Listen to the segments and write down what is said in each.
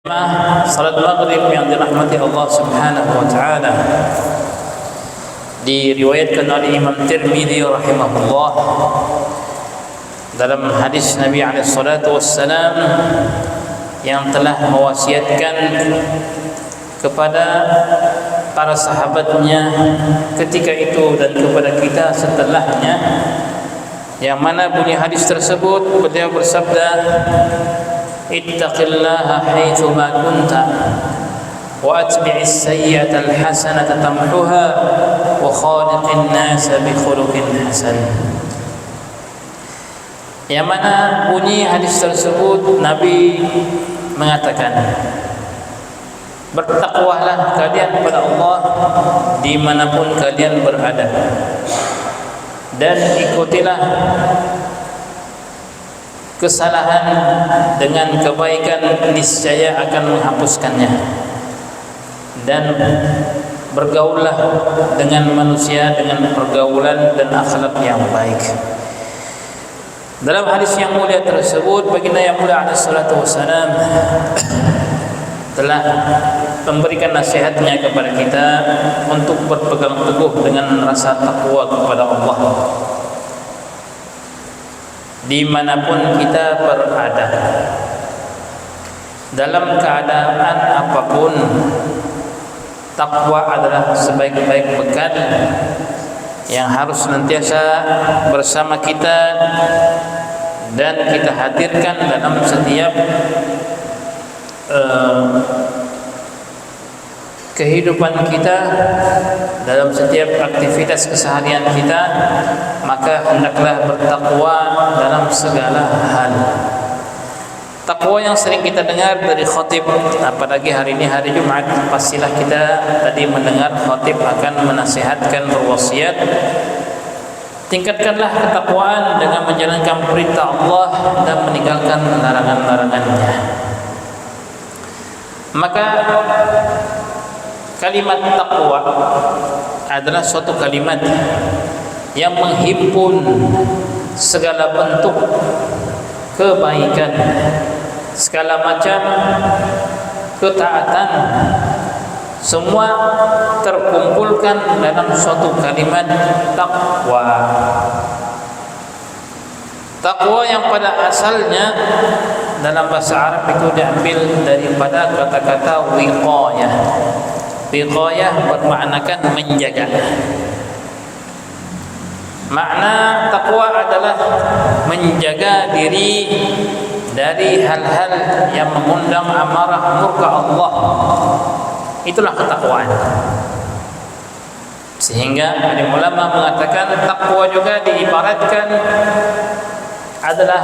Salat maghrib yang dirahmati Allah Subhanahu wa taala diriwayatkan oleh Imam Tirmidzi rahimahullah dalam hadis Nabi alaihi salatu wassalam yang telah mewasiatkan kepada para sahabatnya ketika itu dan kepada kita setelahnya, yang mana bunyi hadis tersebut beliau bersabda, ittaqillaha haitsu ma kunta wa atbi'is sayyi'ata alhasanata tamhuha wa khaliqin nasa bi khuluqin hasan. Yang mana bunyi hadis tersebut Nabi mengatakan, bertakwalah kalian kepada Allah dimanapun kalian berada, dan ikutilah kesalahan dengan kebaikan, niscaya akan menghapuskannya, dan bergaullah dengan manusia dengan pergaulan dan akhlak yang baik. Dalam hadis yang mulia tersebut, baginda yang mulia alaihi salatu wassalam telah memberikan nasihatnya kepada kita untuk berpegang teguh dengan rasa takwa kepada Allah dimanapun kita berada, dalam keadaan apapun. Takwa adalah sebaik-baik bekal yang harus senantiasa bersama kita dan kita hadirkan dalam setiap kehidupan kita, dalam setiap aktivitas keseharian kita. Maka hendaklah bertakwa dalam segala hal. Takwa yang sering kita dengar dari khatib, apalagi hari ini hari Jumat, pastilah kita tadi mendengar khatib akan menasihatkan, berwasiat, tingkatkanlah ketakwaan dengan menjalankan perintah Allah dan meninggalkan larangan-larangannya. Maka kalimat takwa adalah suatu kalimat yang menghimpun segala bentuk kebaikan, segala macam ketaatan, semua terkumpulkan dalam suatu kalimat takwa. Takwa yang pada asalnya dalam bahasa Arab itu diambil daripada kata-kata wiqayah. Wiqayah bermaknakan menjaga. Makna takwa adalah menjaga diri dari hal-hal yang mengundang amarah murka Allah. Itulah ketakwaan. Sehingga alim ulama mengatakan takwa juga diibaratkan adalah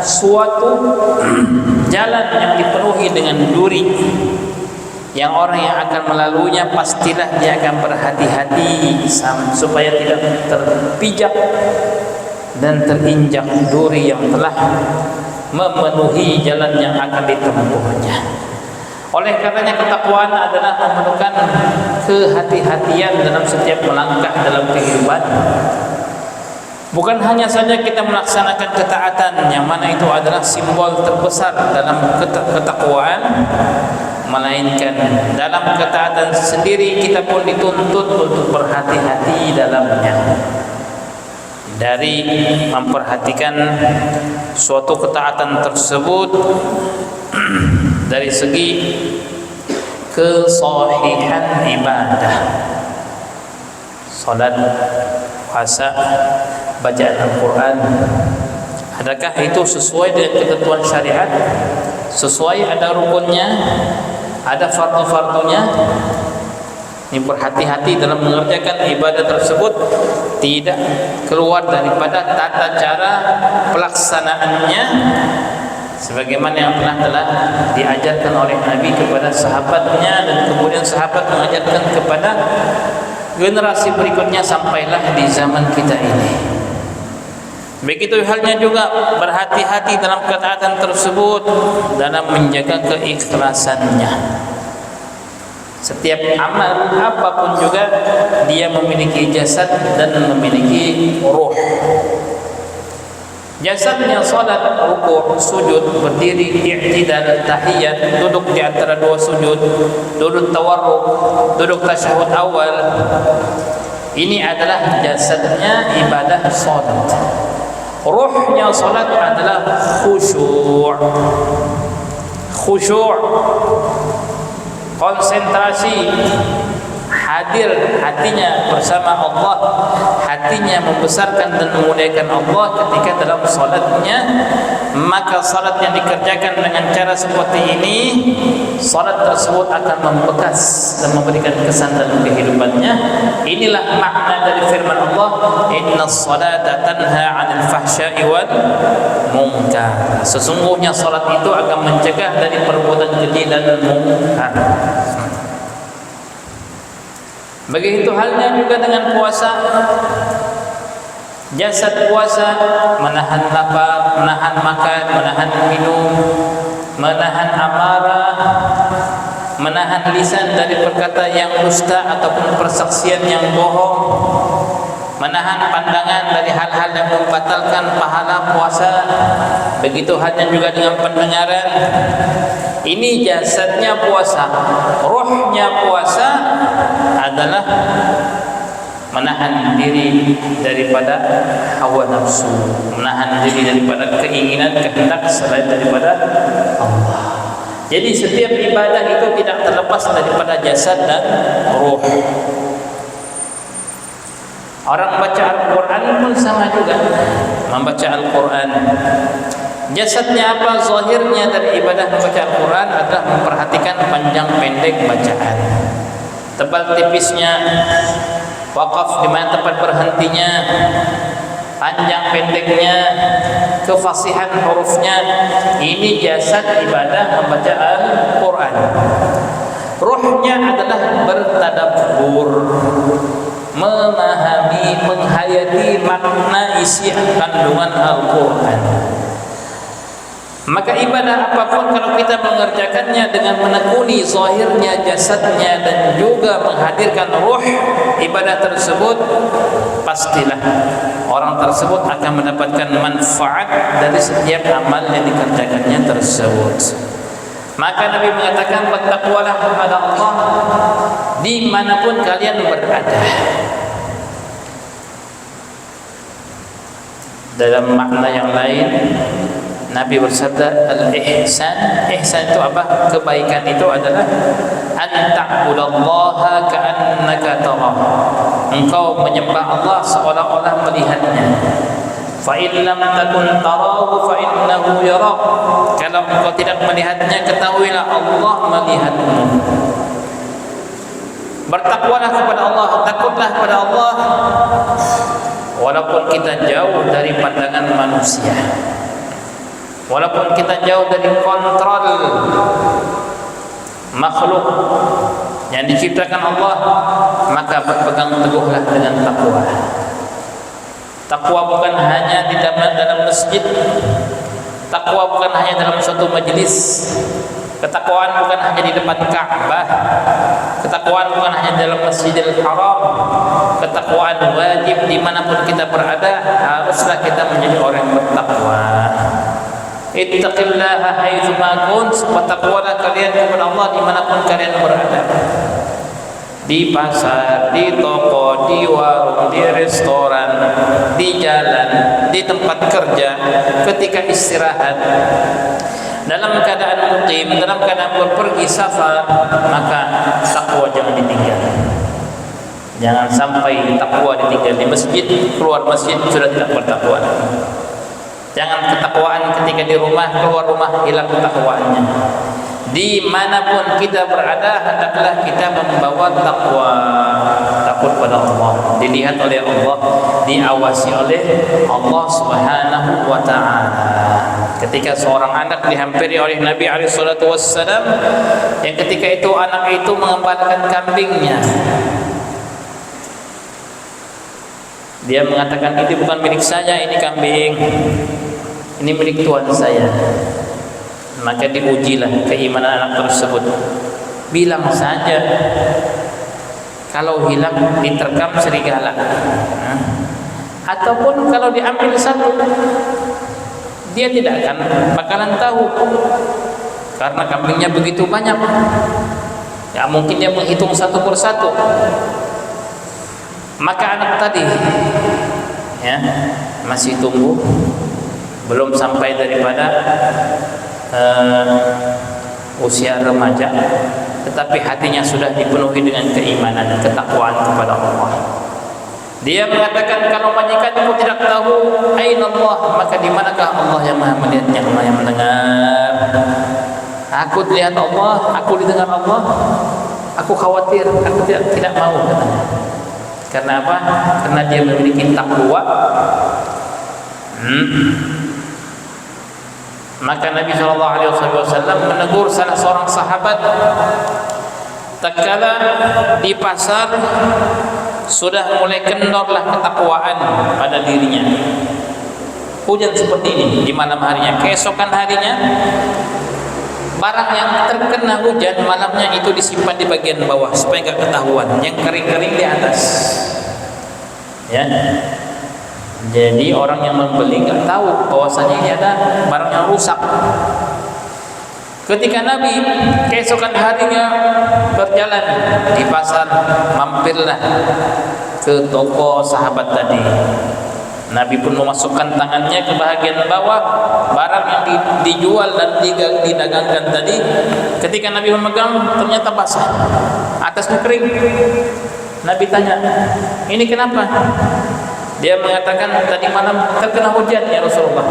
suatu jalan yang dipenuhi dengan duri, yang orang yang akan melaluinya pastilah dia akan berhati-hati supaya tidak terpijak dan terinjak duri yang telah memenuhi jalan yang akan ditempuhnya. Oleh karenanya ketakwaan adalah memerlukan kehati-hatian dalam setiap melangkah dalam kehidupan. Bukan hanya saja kita melaksanakan ketaatan, yang mana itu adalah simbol terbesar dalam ketakwaan, melainkan dalam ketaatan sendiri kita pun dituntut untuk berhati-hati dalamnya. Dari memperhatikan suatu ketaatan tersebut dari segi kesahihan ibadah, salat, puasa, bacaan Al-Quran, adakah itu sesuai dengan ketentuan syariat, sesuai, ada rukunnya, ada fardu-fardunya. Ini berhati-hati dalam mengerjakan ibadah tersebut, tidak keluar daripada tata cara pelaksanaannya sebagaimana yang telah diajarkan oleh Nabi kepada sahabatnya, dan kemudian sahabat mengajarkan kepada generasi berikutnya sampailah di zaman kita ini. Begitu halnya juga berhati-hati dalam ketaatan tersebut dalam menjaga keikhlasannya. Setiap amal apapun juga dia memiliki jasad dan memiliki ruh. Jasadnya salat, rukuk, sujud, berdiri, i'tidal, tahiyat, duduk di antara dua sujud, duduk tawarruk, duduk tasyahud awal. Ini adalah jasadnya ibadah salat. Ruhnya salat adalah khusyuk. Khusyuk, konsentrasi, hadir hatinya bersama Allah, hatinya membesarkan dan memuliakan Allah ketika dalam salatnya. Maka salat yang dikerjakan dengan cara seperti ini, salat tersebut akan membekas dan memberikan kesan dalam kehidupannya. Inilah makna dari firman Allah, innas salata tanha 'anil fahsya'i wal munkar. Sesungguhnya salat itu akan mencegah dari perbuatan keji dan munkar. Begitu halnya juga dengan puasa. Jasad puasa menahan lapar, menahan makan, menahan minum, menahan amarah, menahan lisan dari perkata yang dusta ataupun persaksian yang bohong, menahan pandangan dari hal-hal yang membatalkan pahala puasa. Begitu halnya juga dengan pendengaran. Ini jasadnya puasa. Rohnya puasa adalah menahan diri daripada hawa nafsu, menahan diri daripada keinginan, kehendak selain daripada Allah. Jadi setiap ibadah itu tidak terlepas daripada jasad dan roh. Orang baca Al-Quran pun sama juga. Membaca Al-Quran, jasadnya apa? Zahirnya dari ibadah membaca Al-Quran adalah memperhatikan panjang pendek bacaan, tebal tipisnya, wakaf di mana tempat berhentinya, panjang pendeknya, kefasihan hurufnya. Ini jasad ibadah membaca Al-Quran. Ruhnya adalah bertadabbur, memahami, menghayati makna isi kandungan Al-Quran. Maka ibadah apapun kalau kita mengerjakannya dengan menekuni zahirnya, jasadnya, dan juga menghadirkan ruh ibadah tersebut, pastilah orang tersebut akan mendapatkan manfaat dari setiap amal yang dikerjakannya tersebut. Maka Nabi mengatakan, bertakwalah kepada Allah dimanapun kalian berada. Dalam makna yang lain, Nabi bersabda, al-ihsan, ihsan itu apa? Kebaikan itu adalah an ta'budallaha ka'annaka tarah. Engkau menyembah Allah seolah-olah melihatnya. Fa in lam takun tarahu fa innahu yarak. Kalau engkau tidak melihatnya, ketahuilah Allah melihatmu. Bertakwalah kepada Allah, takutlah kepada Allah walaupun kita jauh dari pandangan manusia, walaupun kita jauh dari kontrol makhluk yang diciptakan Allah, maka berpegang teguhlah dengan takwa. Takwa bukan hanya di dalam masjid, takwa bukan hanya dalam suatu majelis, ketakwaan bukan hanya di depan Ka'bah, ketakwaan bukan hanya dalam Masjidil Haram. Ketakwaan wajib dimanapun kita berada. Haruslah kita menjadi orang yang bertakwa. Ittaqillaha haitsuma kunt, bertakwalah kalian kepada Allah dimanapun kalian berada. Di pasar, di toko, di warung, di restoran, di jalan, di tempat kerja, ketika istirahat, dalam keadaan mukim, dalam keadaan berpergi safar, maka takwa jangan ditinggal. Jangan sampai takwa ditinggal di masjid, keluar masjid sudah tidak bertakwa. Jangan ketakwaan ketika di rumah, keluar rumah hilang ketakwaannya. Dimanapun kita berada, hendaklah kita membawa takwa, takut pada Allah, dilihat oleh Allah, diawasi oleh Allah Subhanahu wa ta'ala. Ketika seorang anak dihampiri oleh Nabi SAW, yang ketika itu anak itu mengembalakan kambingnya, dia mengatakan, ini bukan milik saya, ini kambing, ini milik Tuhan saya. Maka diujilah keimanan anak tersebut. Bilang saja, kalau hilang diterkam serigala, ataupun kalau diambil satu, dia tidak akan bakalan tahu, karena kambingnya begitu banyak. Ya mungkin dia menghitung satu persatu. Maka anak tadi ya masih tumbuh, belum sampai daripada usia remaja, tetapi hatinya sudah dipenuhi dengan keimanan, ketakwaan kepada Allah. Dia mengatakan, kalau majikanku tidak tahu aina Allah, maka di manakah Allah yang Maha melihatnya, Allah yang mendengar. Aku lihat Allah, aku didengar Allah, aku khawatir, aku tidak mau katanya. Karena apa? Karena dia memiliki takwa. Maka Nabi SAW menegur salah seorang sahabat tatkala di pasar sudah mulai kendorlah ketakwaan pada dirinya. Hujan seperti ini di malam harinya, keesokan harinya barang yang terkena hujan malamnya itu disimpan di bagian bawah supaya enggak ketahuan, yang kering-kering di atas. Ya. Jadi orang yang membeli enggak tahu bahwasanya ini ada barang yang rusak. Ketika Nabi keesokan harinya berjalan di pasar, mampirlah ke toko sahabat tadi. Nabi pun memasukkan tangannya ke bahagian bawah barang yang dijual dan didagangkan tadi. Ketika Nabi memegang, ternyata basah, atasnya kering. Nabi tanya, ini kenapa? Dia mengatakan, tadi malam terkena hujan ya Rasulullah.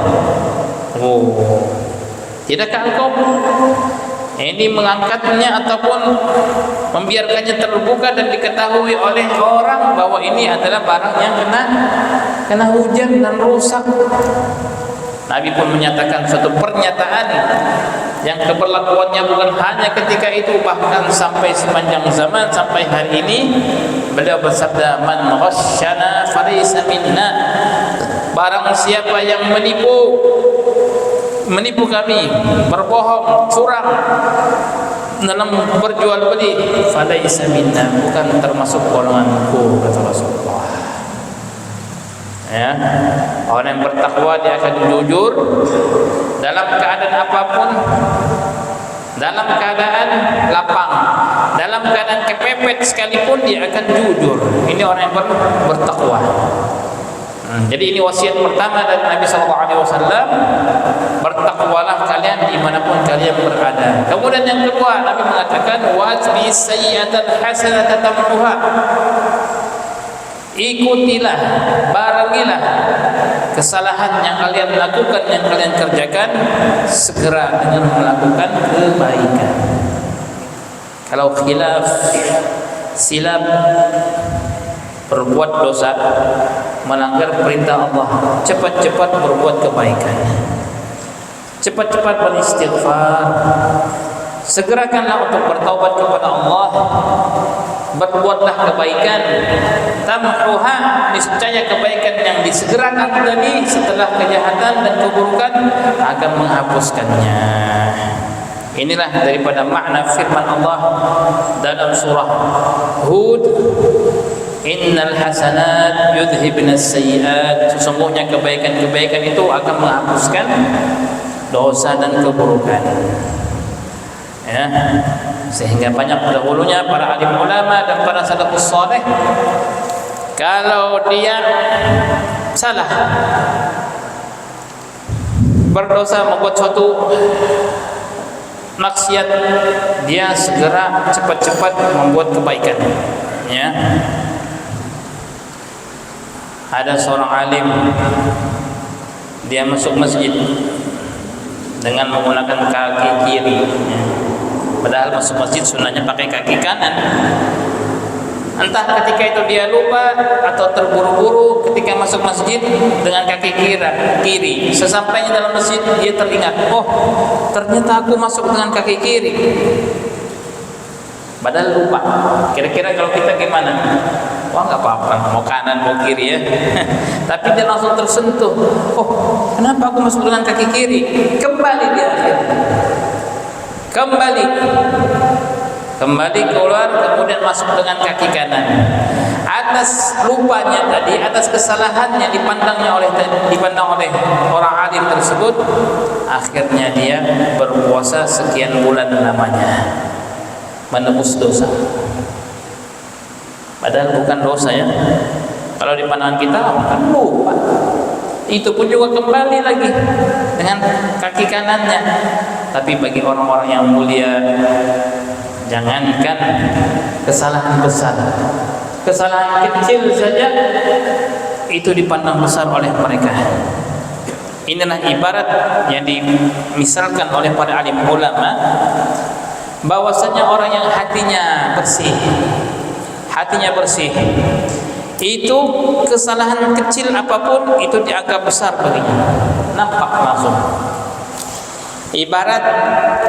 Oh, tidakkah engkau ini mengangkatnya ataupun membiarkannya terbuka dan diketahui oleh orang bahwa ini adalah barang yang kena hujan dan rusak? Nabi pun menyatakan suatu pernyataan yang keberlakuannya bukan hanya ketika itu, bahkan sampai sepanjang zaman, sampai hari ini. Beliau bersabda, man ghasyana falaysa minna. Barang siapa yang menipu kami, berbohong, curang dalam berjual beli, falaysa minna, bukan termasuk golonganku, kata Rasulullah. Ya, orang yang bertakwa dia akan jujur dalam keadaan apapun, dalam keadaan lapang, dalam keadaan kepepet sekalipun dia akan jujur. Ini orang yang bertakwa. Jadi ini wasiat pertama dari Nabi SAW, bertakwalah kalian dimanapun kalian berada. Kemudian yang kedua, Nabi mengatakan, wajbi sayyi'atal hasanata tamhuha. Ikutilah, barengilah kesalahan yang kalian lakukan, yang kalian kerjakan, segera dengan melakukan kebaikan. Kalau khilaf, silap, berbuat dosa, melanggar perintah Allah, cepat-cepat berbuat kebaikan, cepat-cepat beristighfar, segerakanlah untuk bertaubat kepada Allah, berbuatlah kebaikan. Tamhuha, niscaya kebaikan yang disegerakan tadi setelah kejahatan dan keburukan akan menghapuskannya. Inilah daripada makna firman Allah dalam surah Hud, innal hasanat yudhibnas sayyiat. Sesungguhnya kebaikan-kebaikan itu akan menghapuskan dosa dan keburukan. Ya, sehingga banyak dahulunya para alim ulama dan para salafus saleh, kalau dia salah, berdosa, membuat suatu maksiat, dia segera cepat-cepat membuat kebaikan. Ya, ada seorang alim, dia masuk masjid dengan menggunakan kaki kiri, ya. Padahal masuk masjid sunnahnya pakai kaki kanan. Entah ketika itu dia lupa atau terburu-buru ketika masuk masjid dengan kaki kiri. Sesampainya dalam masjid dia teringat, oh ternyata aku masuk dengan kaki kiri. Padahal lupa. Kira-kira kalau kita gimana? Wah nggak apa-apa, mau kanan mau kiri ya. Tapi dia langsung tersentuh. Oh kenapa aku masuk dengan kaki kiri? Kembali dia kembali keluar, kemudian masuk dengan kaki kanan. atas lupanya tadi, atas kesalahannya dipandang oleh orang alim tersebut, akhirnya dia berpuasa sekian bulan namanya, menebus dosa. Padahal bukan dosa ya. Kalau di pandangan kita kan lupa. Itu pun juga kembali lagi dengan kaki kanannya. Tapi bagi orang-orang yang mulia, jangankan kesalahan besar, kesalahan kecil saja itu dipandang besar oleh mereka. Inilah ibarat yang dimisalkan oleh para alim ulama, bahwasanya orang yang hatinya bersih, itu kesalahan kecil apapun itu dianggap besar baginya, nampak langsung. Ibarat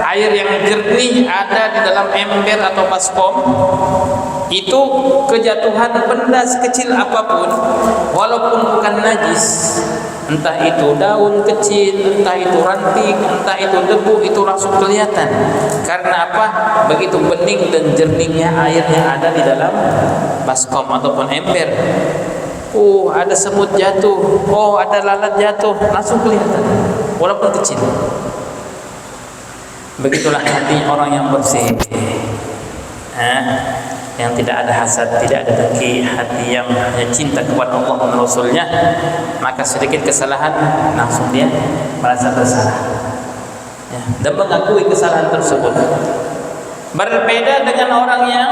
air yang jernih ada di dalam ember atau baskom, itu kejatuhan benda sekecil apapun, walaupun bukan najis, entah itu daun kecil, entah itu ranting, entah itu debu, itu langsung kelihatan. Karena apa? Begitu bening dan jernihnya air yang ada di dalam baskom ataupun ember. Oh, ada semut jatuh, oh ada lalat jatuh, langsung kelihatan walaupun kecil. Begitulah hati orang yang bersih, yang tidak ada hasad, tidak ada dengki, hati yang cinta kepada Allah dan Rasulnya, maka sedikit kesalahan langsung dia merasa bersalah, dan mengakui kesalahan tersebut. Berbeda dengan orang yang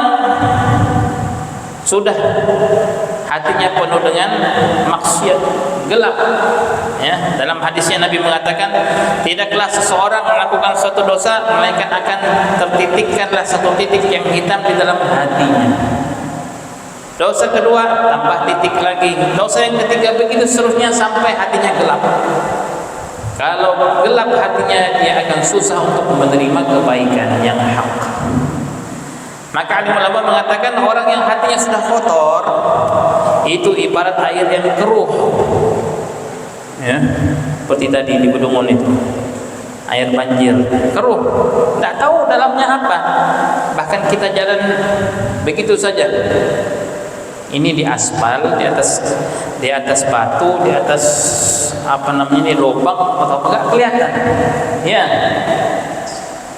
sudah hatinya penuh dengan maksiat, gelap. Dalam hadisnya Nabi mengatakan, tidaklah seseorang melakukan suatu dosa melainkan akan tertitikkanlah satu titik yang hitam di dalam hatinya. Dosa kedua tambah titik lagi, dosa yang ketiga, begitu seterusnya sampai hatinya gelap. Kalau gelap hatinya, dia akan susah untuk menerima kebaikan yang hak. Maka alim ulama mengatakan orang yang hatinya sudah kotor itu ibarat air yang keruh, seperti tadi di Bedungun itu, air banjir keruh, tidak tahu dalamnya apa. Bahkan kita jalan begitu saja, ini di aspal, di atas batu, di atas ini lubang atau enggak kelihatan,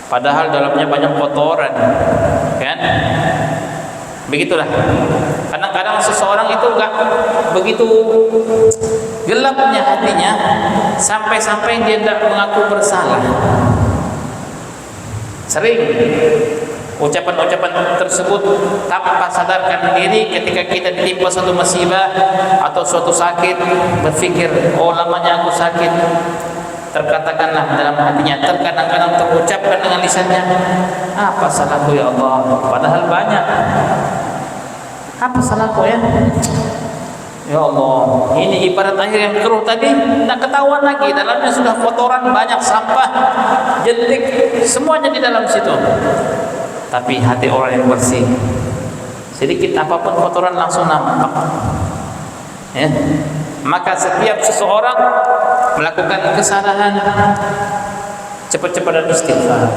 padahal dalamnya banyak kotoran, kan? Begitulah. Kadang-kadang seseorang itu enggak begitu gelapnya hatinya, sampai-sampai dia tidak mengaku bersalah. Sering ucapan-ucapan tersebut tanpa sadarkan diri, ketika kita ditimpa suatu musibah atau suatu sakit, berpikir, oh lamanya aku sakit. Terkatakanlah dalam hatinya, terkadang-kadang terucapkan dengan lisannya, apa salahku ya Allah, padahal banyak. Apa salahku ya Allah, ini ibarat air yang keruh tadi, tidak ketahuan lagi, dalamnya sudah kotoran, banyak sampah, jentik, semuanya di dalam situ. Tapi hati orang yang bersih, sedikit apapun kotoran langsung nampak. Maka setiap seseorang melakukan kesalahan, cepat-cepat istighfar,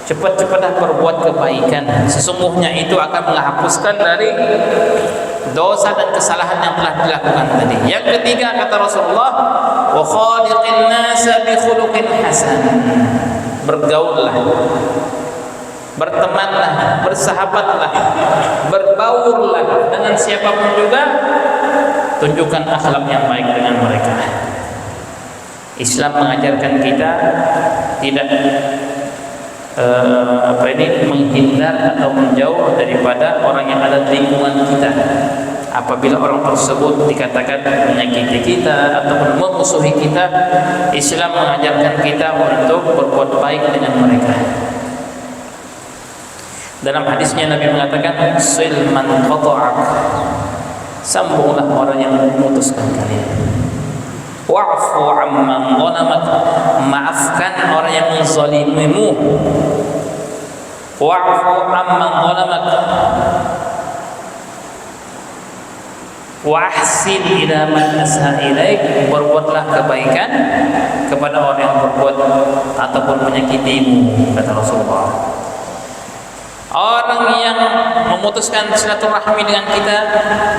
cepat-cepat berbuat kebaikan. Sesungguhnya itu akan menghapuskan dari dosa dan kesalahan yang telah dilakukan tadi. Yang ketiga, kata Rasulullah, wa khaliqin nasa bi khuluqin hasan. Bergaullah, bertemanlah, bersahabatlah, berbaurlah dengan siapapun juga, tunjukkan akhlak yang baik dengan mereka. Islam mengajarkan kita tidak menghindar atau menjauh daripada orang yang ada di lingkungan kita. Apabila orang tersebut dikatakan menyakiti kita atau memusuhi kita, Islam mengajarkan kita untuk berbuat baik dengan mereka. Dalam hadisnya Nabi mengatakan, sil man qata'ak, sambunglah orang yang memutuskan kalian. Wa'fu amman zalamak, maafkan orang yang menzalimimu. Wa'fu amman zalamak, wa ahsin ila man asha ilaik, berbuatlah kebaikan kepada orang yang berbuat ataupun menyakitimu, kata Rasulullah. Orang yang memutuskan silaturahmi dengan kita,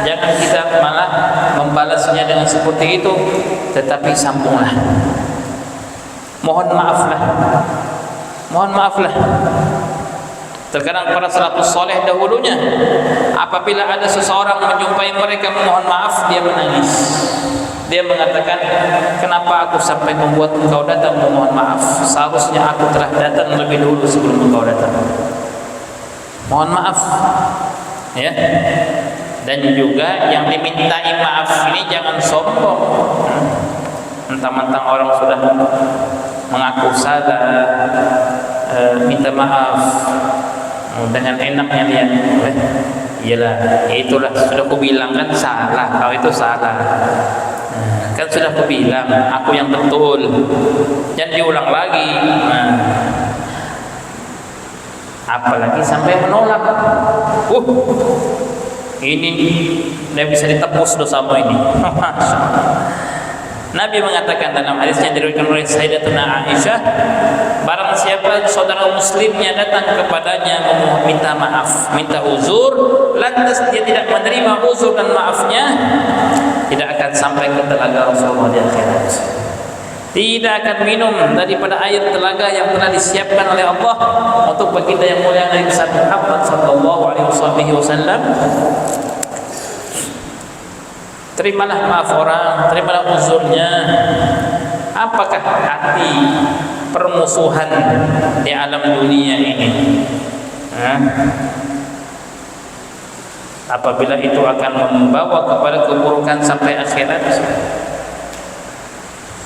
jangan kita malah membalasnya dengan seperti itu, tetapi sambunglah. Mohon maaflah. Terkadang para salafus soleh dahulunya, apabila ada seseorang menjumpai mereka memohon maaf, dia menangis. Dia mengatakan, kenapa aku sampai membuat engkau datang memohon maaf? Seharusnya aku telah datang lebih dulu sebelum engkau datang. Mohon maaf, ya. Dan juga yang dimintai maaf ini jangan sombong. Mentang-mentang orang sudah mengaku salah, minta maaf dengan enaknya dia, iyalah, itulah sudah aku bilang kan salah, kau itu salah. Kan sudah aku bilang, aku yang betul, jangan diulang lagi. Apalagi sampai menolak. Ini tidak bisa ditebus dosamu ini. Nabi mengatakan dalam hadisnya diriwayatkan oleh Sayyidatuna Aisyah, barang siapa saudara muslimnya datang kepadanya minta maaf, minta uzur, lantas dia tidak menerima uzur dan maafnya, tidak akan sampai ke telaga Rasulullah di akhirat. Tidak akan minum daripada air telaga yang telah disiapkan oleh Allah untuk baginda yang mulia Nabi Muhammad sallallahu alaihi wasallam. Terimalah maaf orang, terimalah uzurnya. Apakah arti permusuhan di alam dunia ini? Apabila itu akan membawa kepada keburukan sampai akhirat,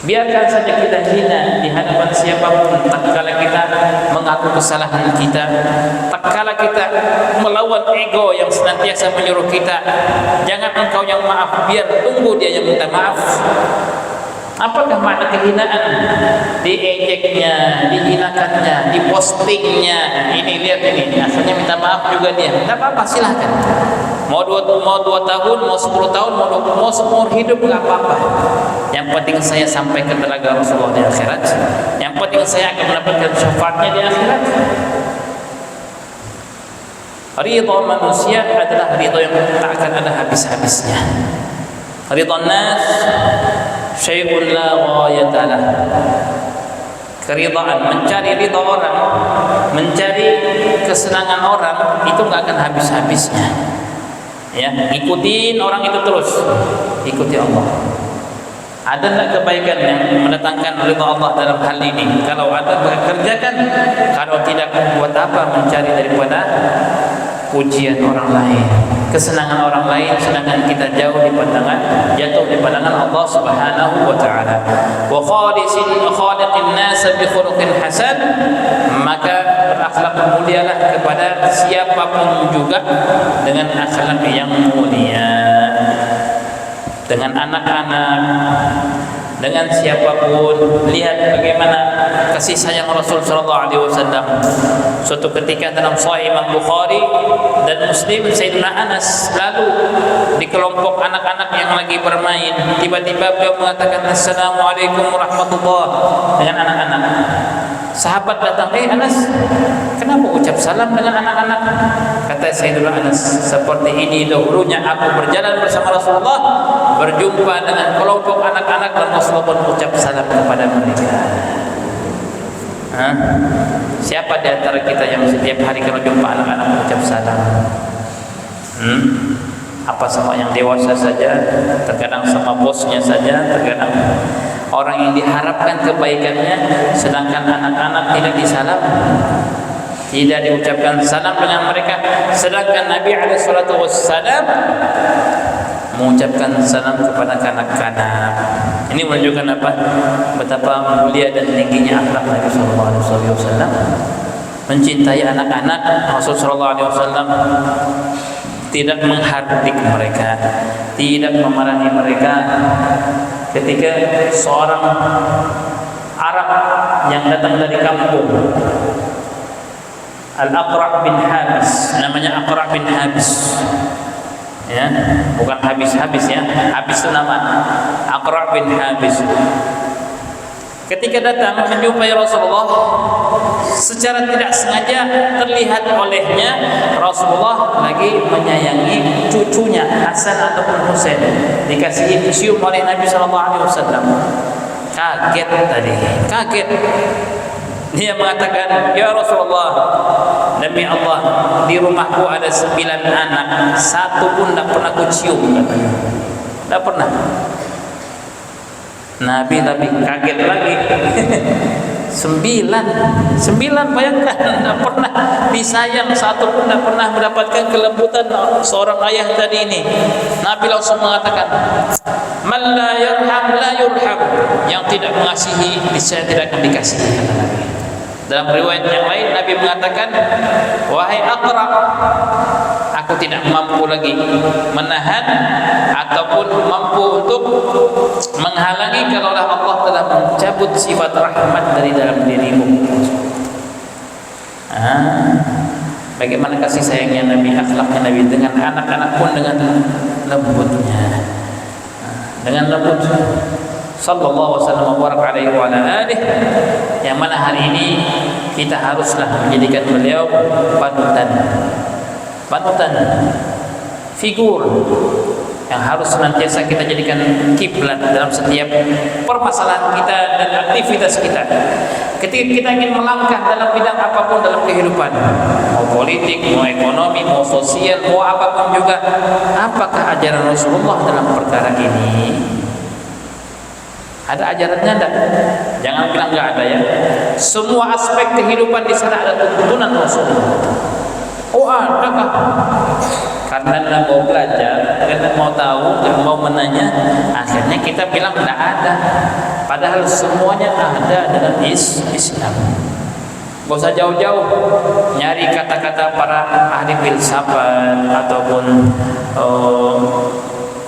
biarkan saja kita hina di hadapan siapapun. Tatkala kita mengaku kesalahan kita, tatkala kita melawan ego yang senantiasa menyuruh kita, jangan engkau yang maaf, biar tunggu dia yang minta maaf. Apakah makna kehinaan? Diejeknya, dihinakannya, dipostingnya. Ini lihat ini, asalnya minta maaf juga dia. Tidak apa-apa, silahkan. Mau 2 tahun, mau 10 tahun, mau seumur hidup, nggak apa-apa. Yang penting saya sampai ke telaga Rasulullah di akhirat. Yang penting saya akan mendapatkan syafaatnya di akhirat. Ridha manusia adalah ridha yang tak akan ada habis-habisnya. Ridha nas syai'un la ghayatalah. Keridhaan, mencari ridha orang, mencari kesenangan orang, itu nggak akan habis-habisnya. Ya, ikutin orang itu terus, ikuti Allah. Ada tak kebaikan yang mendatangkan ridha Allah dalam hal ini? Kalau ada, kerjakan. Kalau tidak, buat apa mencari daripada pujian orang lain, kesenangan orang lain, sedangkan kita jauh di pandangan, jatuh di pandangan Allah Subhanahu wa taala. Wa khaliqin nas bi khuluqin hasan, maka berakhlak mulialah kepada siapapun juga dengan akhlak yang mulia, dengan anak-anak, dengan siapapun. Lihat bagaimana kasih sayang Rasul sallallahu alaihi wasallam. Suatu ketika dalam Sahih Imam Bukhari dan Muslim, Sayyidina Anas lalu di kelompok anak-anak yang lagi bermain, tiba-tiba beliau mengatakan assalamualaikum warahmatullahi dengan anak-anak. Sahabat datang, Anas, kenapa ucap salam dengan anak-anak? Kata Sayyidina Anas, seperti ini dahulunya aku berjalan bersama Rasulullah, berjumpa dengan kelompok anak-anak dan Rasulullah pun ucap salam kepada mereka. Siapa di antara kita yang setiap hari kalau jumpa anak-anak ucap salam? Apa sama yang dewasa saja, terkadang sama bosnya saja, terkadang orang yang diharapkan kebaikannya, sedangkan anak-anak tidak disalam, tidak diucapkan salam dengan mereka. Sedangkan Nabi SAW mengucapkan salam kepada kanak-kanak. Ini menunjukkan apa? Betapa mulia dan tingginya akhlak Nabi SAW. Mencintai anak-anak, Rasulullah SAW tidak menghardik mereka, tidak memarahi mereka. Ketika seorang Arab yang datang dari kampung, Al-Aqra' bin Habis, namanya Aqra' bin Habis, ya, bukan habis-habis ya, habis itu nama. Aqra' bin Habis Ketika datang menjumpai Rasulullah, secara tidak sengaja terlihat olehnya Rasulullah lagi menyayangi cucunya Hasan ataupun Husain, dikasih cium oleh Nabi SAW. Kaget tadi, kaget. Dia mengatakan, ya Rasulullah, demi Allah, di rumahku ada 9 anak, satu pun tidak pernah ku cium, katanya. Tidak pernah. Nabi kaget lagi. 9 bayangkan, tidak pernah disayang, satu pun tidak pernah mendapatkan kelembutan seorang ayah tadi ini. Nabi langsung mengatakan, man la yarham la yurham, yang tidak mengasihi saya tidak akan dikasihi, kata Nabi. Dalam riwayat yang lain Nabi mengatakan, wahai Aqra, aku tidak mampu lagi menahan ataupun mampu untuk menghalangi kalaulah Allah telah mencabut sifat rahmat dari dalam dirimu. Bagaimana kasih sayangnya Nabi, akhlaknya Nabi dengan anak-anak pun dengan lembutnya, dengan lembut. Sallallahu wasallam wa baraka alaihi wa ala alihi, yang mana hari ini kita haruslah menjadikan beliau panutan, figur yang harus senantiasa kita jadikan kiblat dalam setiap permasalahan kita dan aktivitas kita. Ketika kita ingin melangkah dalam bidang apapun dalam kehidupan, mau politik, mau ekonomi, mau sosial, mau apapun juga, apakah ajaran Rasulullah dalam perkara ini? Ada ajarannya enggak? Jangan bilang enggak ada ya. Semua aspek kehidupan di sana ada tuntunan Rasulullah. Oh, adakah? Karena Anda mau belajar, karena mau tahu, dan mau menanya, akhirnya kita bilang enggak ada. Padahal semuanya ada dalam Islam. Gak usah jauh-jauh nyari kata-kata para ahli filsafat ataupun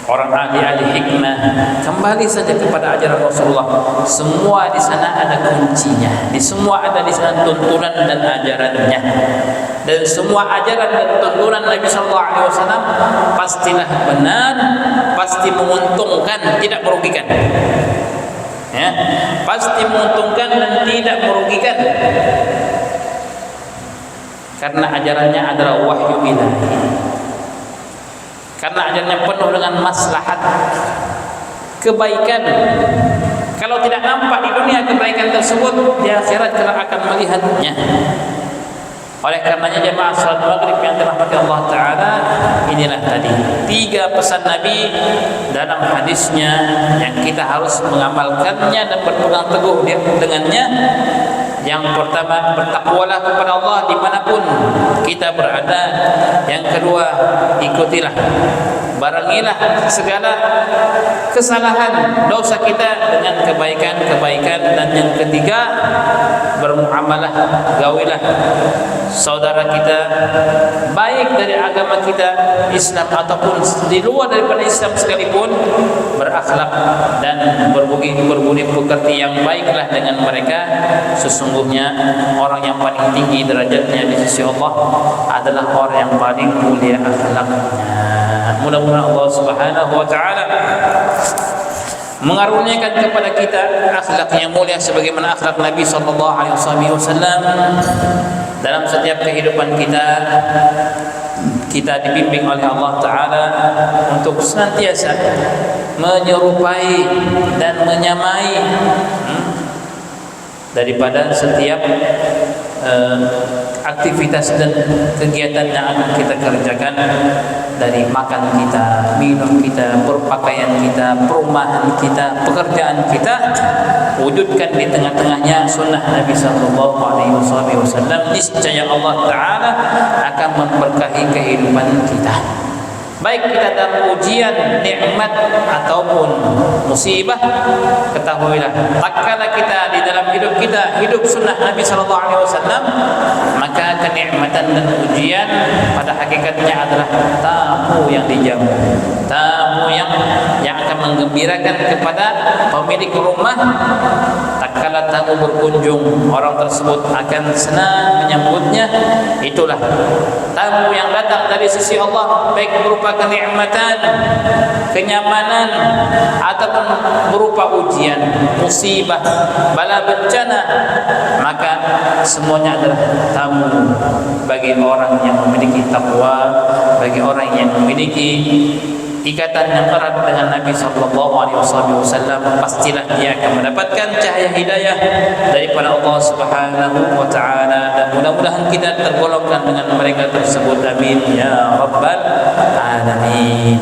orang ahli hikmah. Kembali saja kepada ajaran Rasulullah. Semua di sana ada kuncinya. Di semua ada di sana tuntunan dan ajarannya. Dan semua ajaran dan tuntunan Nabi SAW pastilah benar, pasti menguntungkan, tidak merugikan. Ya, pasti menguntungkan dan tidak merugikan. Karena ajarannya adalah wahyu ilahi. Karena ajarannya penuh dengan maslahat, kebaikan. Kalau tidak nampak di dunia kebaikan tersebut, di akhirat kelak akan melihatnya. Oleh karenanya jemaah salat maghrib yang dirahmati Allah Ta'ala, inilah tadi 3 pesan Nabi dalam hadisnya yang kita harus mengamalkannya dan berpegang teguh dengannya. Yang pertama, bertakwalah kepada Allah dimanapun kita berada. Yang kedua, ikutilah, barengilah segala kesalahan, dosa kita dengan kebaikan-kebaikan. Dan yang ketiga, bermuamalah, gawilah saudara kita, baik dari agama kita Islam ataupun di luar daripada Islam sekalipun, berakhlak dan berbudi pekerti yang baiklah dengan mereka. Sesungguhnya orang yang paling tinggi derajatnya di sisi Allah adalah orang yang paling mulia akhlaknya. Mudah-mudahan Allah Subhanahu wa taala mengaruniakan kepada kita akhlak yang mulia sebagaimana akhlak Nabi sallallahu alaihi wasallam. Dalam setiap kehidupan kita dibimbing oleh Allah Ta'ala untuk senantiasa menyerupai dan menyamai daripada setiap aktivitas dan kegiatan yang akan kita kerjakan, dari makan kita, minum kita, berpakaian kita, perumahan kita, pekerjaan kita, wujudkan di tengah-tengahnya sunnah Nabi sallallahu alaihi wasallam. Niscaya Allah Ta'ala akan memberkahi kehidupan kita, baik kita dalam ujian, nikmat ataupun musibah. Ketahuilah, tatkala kita di dalam hidup kita hidup sunnah Nabi sallallahu alaihi wasallam, maka kenikmatan dan ujian pada hakikatnya adalah tamu yang dijamu, tamu yang akan menggembirakan kepada pemilik rumah. Tatkala tamu berkunjung, orang tersebut akan senang menyambutnya. Itulah tamu yang datang dari sisi Allah, baik berupa berupa kenikmatan, kenyamanan, ataupun berupa ujian, musibah, bala bencana, maka semuanya adalah tamu bagi orang yang memiliki takwa, bagi orang yang memiliki ikatan yang erat dengan Nabi sallallahu alaihi wasallam. Pastilah dia akan mendapatkan cahaya hidayah daripada Allah Subhanahu wa taala, dan mudah-mudahan kita tergolongkan dengan mereka tersebut. Amin ya rabbal alamin.